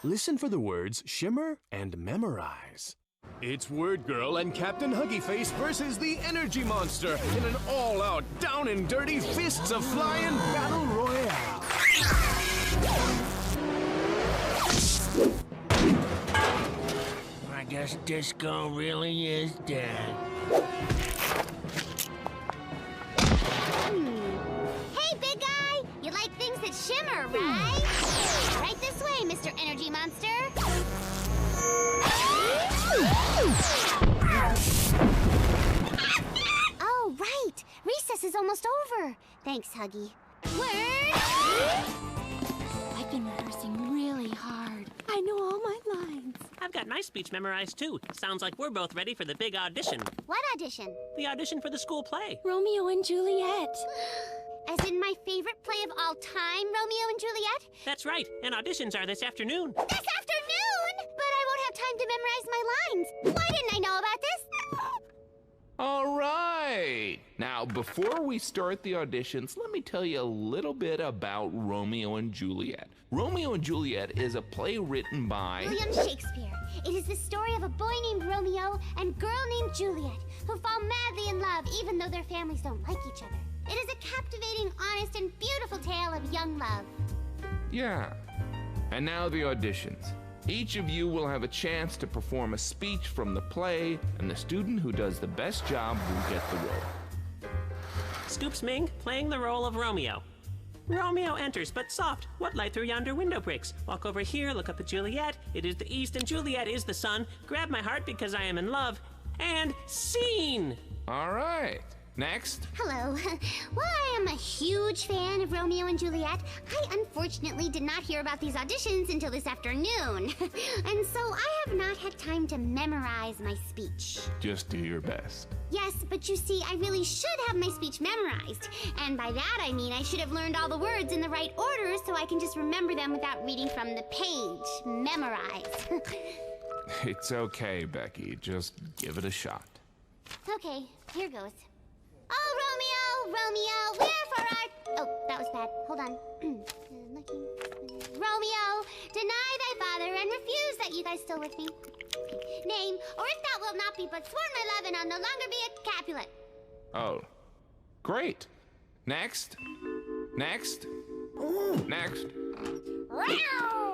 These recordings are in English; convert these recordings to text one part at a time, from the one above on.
Listen for the words shimmer and memorize. It's WordGirl and Captain Huggyface versus the Energy Monster in an all-out, down-and-dirty, fists-a-flying battle royale. I guess disco really is dead. Hey, big guy! You like things that shimmer, right? Right this way, Mr. Energy Monster. Oh, right! Recess is almost over. Thanks, Huggy. Word! I've been rehearsing really hard. I know all my lines. I've got my speech memorized, too. Sounds like we're both ready for the big audition. What audition? The audition for the school play. Romeo and Juliet. As in my favorite play of all time, Romeo and Juliet? That's right, and auditions are this afternoon. This afternoon? But I won't have time to memorize my lines. Why didn't I know about this? All right. Now, before we start the auditions, let me tell you a little bit about Romeo and Juliet. Romeo and Juliet is a play written by William Shakespeare. It is the story of a boy named Romeo and girl named Juliet who fall madly in love even though their families don't like each other. It is a captivating, honest, and beautiful tale of young love. Yeah. And now the auditions. Each of you will have a chance to perform a speech from the play, and the student who does the best job will get the role. Scoops Ming, playing the role of Romeo. Romeo enters, but soft. What light through yonder window breaks? Walk over here, look up at Juliet. It is the east, and Juliet is the sun. Grab my heart because I am in love. And scene! All right. Next. Hello. While I am a huge fan of Romeo and Juliet, I unfortunately did not hear about these auditions until this afternoon. And so I have not had time to memorize my speech. Just do your best. Yes, but you see, I really should have my speech memorized. And by that I mean I should have learned all the words in the right order so I can just remember them without reading from the page. Memorize. It's okay, Becky. Just give it a shot. Okay, here goes. Oh, Romeo, Romeo, wherefore art... Oh, that was bad. Hold on. Romeo, deny thy father and refuse that you guys still with me. Name, or if thou wilt not be but sworn my love, and I'll no longer be a Capulet. Oh, great. Next. Next. Next.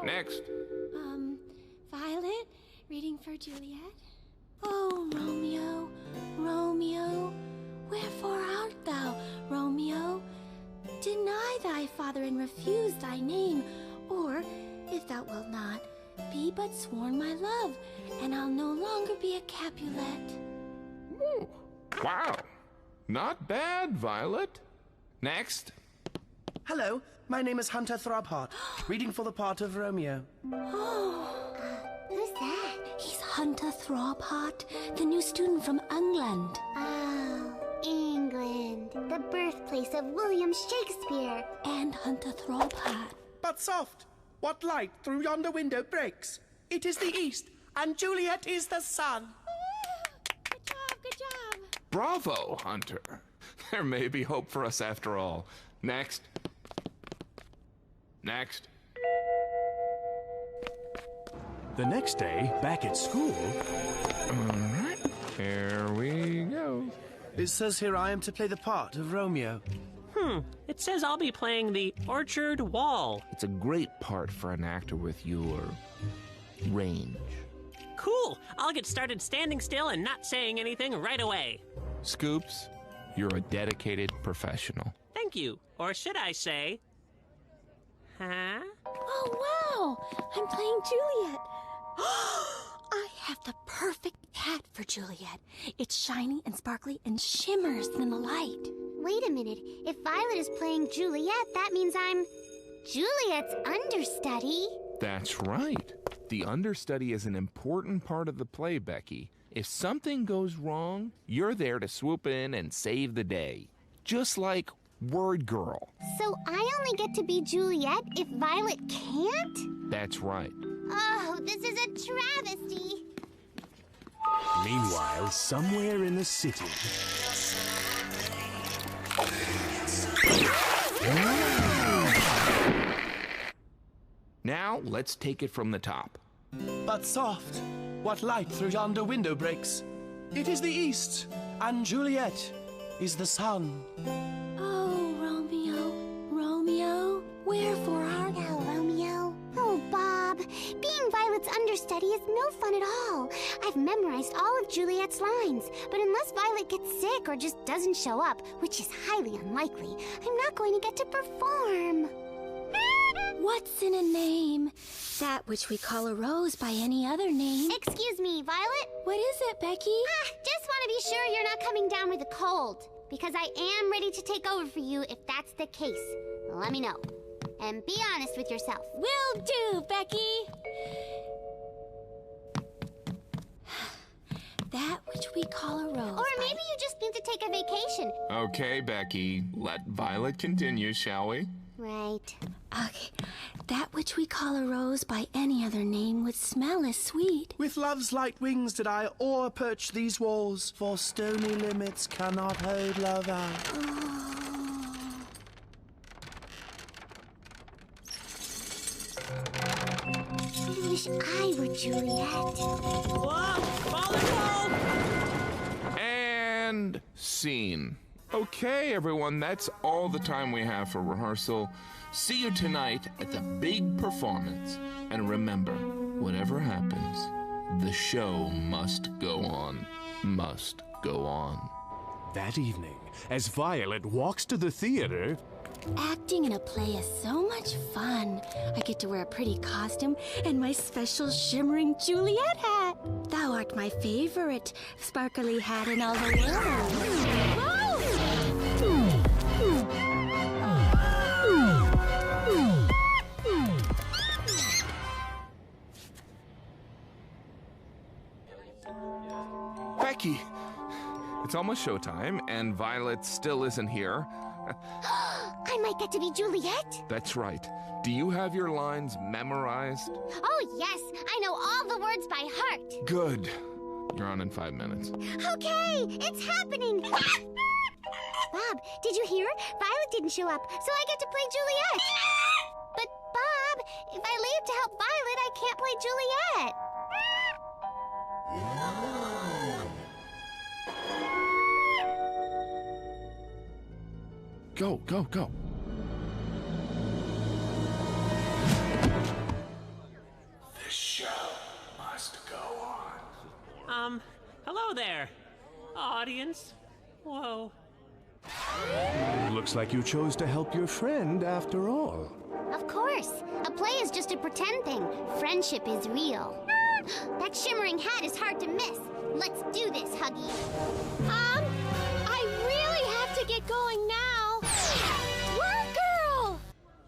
Next. Violet, reading for Juliet. Oh, Romeo, Romeo, wherefore art thou, Romeo? Deny thy father and refuse thy name, or, if thou wilt not, be but sworn my love, and I'll no longer be a Capulet. Ooh, wow. Not bad, Violet. Next. Hello, my name is Hunter Throbheart, reading for the part of Romeo. Who's that? He's Hunter Throbheart, the new student from England. Oh, England, the birthplace of William Shakespeare. And Hunter Throbheart. But soft, what light through yonder window breaks? It is the east, and Juliet is the sun. Good job, good job. Bravo, Hunter. There may be hope for us after all. Next. Next. The next day, back at school... All right. Here we go. It says here I am to play the part of Romeo. It says I'll be playing the Orchard Wall. It's a great part for an actor with your range. Cool! I'll get started standing still and not saying anything right away. Scoops, you're a dedicated professional. Thank you. Or should I say... Huh? Oh, wow! I'm playing Juliet. I have the perfect hat for Juliet. It's shiny and sparkly and shimmers in the light. Wait a minute. If Violet is playing Juliet, that means I'm Juliet's understudy. That's right. The understudy is an important part of the play, Becky. If something goes wrong, you're there to swoop in and save the day. Just like WordGirl. So I only get to be Juliet if Violet can't? That's right. Oh, this is a travesty. Meanwhile, somewhere in the city... Now, let's take it from the top. But soft, what light through yonder window breaks? It is the east, and Juliet is the sun. Oh, Romeo, Romeo, wherefore art thou? Romeo. Oh, Bob. Being Violet's understudy is no fun at all. I've memorized all of Juliet's lines, but unless Violet gets sick or just doesn't show up, which is highly unlikely, I'm not going to get to perform. What's in a name? That which we call a rose by any other name. Excuse me, Violet? What is it, Becky? Just want to be sure you're not coming down with a cold, because I am ready to take over for you if that's the case. Let me know. And be honest with yourself. Will do, Becky. That which we call a rose. Or maybe you just need to take a vacation. Okay, Becky, let Violet continue, shall we? Right. Okay. That which we call a rose by any other name would smell as sweet. With love's light wings did I o'er-perch these walls, for stony limits cannot hold love out. I wish I were Juliet. Whoa! Volleyball! And scene. Okay, everyone, that's all the time we have for rehearsal. See you tonight at the big performance. And remember, whatever happens, the show must go on. Must go on. That evening, as Violet walks to the theater, Acting in a play is so much fun. I get to wear a pretty costume and my special shimmering Juliet hat. Thou art my favorite sparkly hat in all the world. Becky! It's almost showtime, and Violet still isn't here. I might get to be Juliet. That's right. Do you have your lines memorized? Oh, yes. I know all the words by heart. Good. You're on in 5 minutes. Okay, it's happening. Bob, did you hear? Violet didn't show up, so I get to play Juliet. But, Bob, if I leave to help Violet, I can't play Juliet. Go, go, go. the show must go on. Hello there, audience. Whoa. Looks like you chose to help your friend after all. Of course. A play is just a pretend thing. Friendship is real. That shimmering hat is hard to miss. Let's do this, Huggy. I really have to get going now. WordGirl!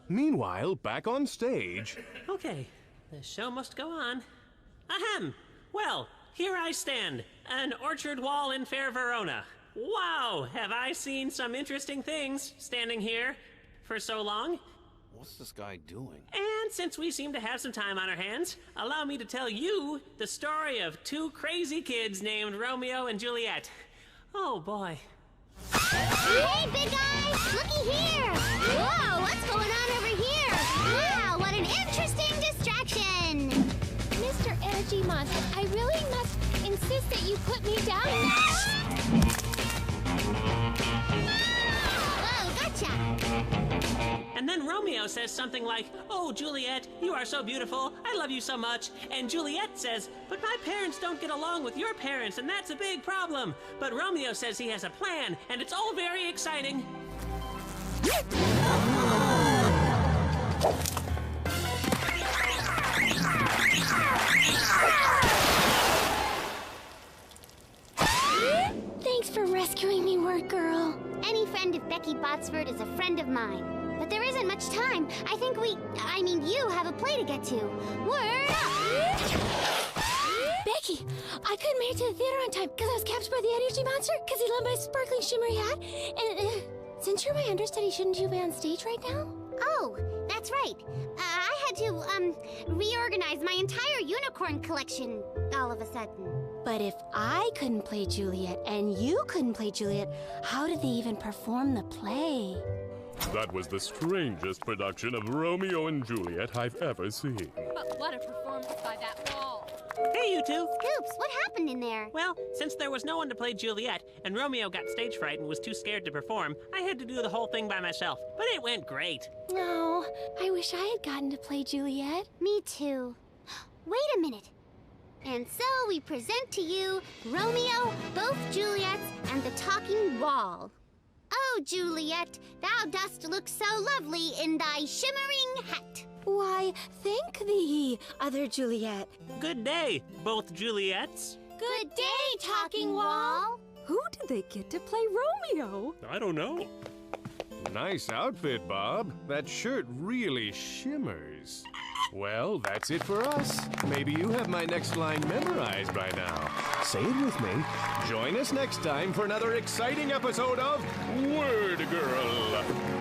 Meanwhile, back on stage, Okay, the show must go on. Ahem! Well, here I stand, an orchard wall in fair Verona. Wow, have I seen some interesting things standing here for so long? What's this guy doing? And since we seem to have some time on our hands, allow me to tell you the story of two crazy kids named Romeo and Juliet. Oh boy. Hey, big guy! Looky here! Whoa, what's going on over here? Wow, what an interesting distraction! Mr. Energy Monster, I really must insist that you put me down. Whoa, gotcha! And then Romeo says something like, "Oh, Juliet, you are so beautiful. I love you so much." And Juliet says, "But my parents don't get along with your parents, and that's a big problem." But Romeo says he has a plan, and it's all very exciting. Thanks for rescuing me, WordGirl. Any friend of Becky Botsford is a friend of mine. But there isn't much time. I think you have a play to get to. Word up! Becky, I couldn't make it to the theater on time because I was captured by the energy monster because he loved my sparkling shimmery hat. And since you're my understudy, shouldn't you be on stage right now? Oh, that's right. I had to, reorganize my entire unicorn collection all of a sudden. But if I couldn't play Juliet and you couldn't play Juliet, how did they even perform the play? That was the strangest production of Romeo and Juliet I've ever seen. But what a performance by that wall. Hey, you two! Scoops, what happened in there? Well, since there was no one to play Juliet, and Romeo got stage fright and was too scared to perform, I had to do the whole thing by myself. But it went great. No, I wish I had gotten to play Juliet. Me too. Wait a minute. And so we present to you Romeo, both Juliets, and the talking wall. Oh, Juliet, thou dost look so lovely in thy shimmering hat. Why, thank thee, other Juliet. Good day, both Juliets. Good day, talking wall. Who did they get to play Romeo? I don't know. Nice outfit, Bob. That shirt really shimmers. Well, that's it for us. Maybe you have my next line memorized by now. Say it with me. Join us next time for another exciting episode of WordGirl.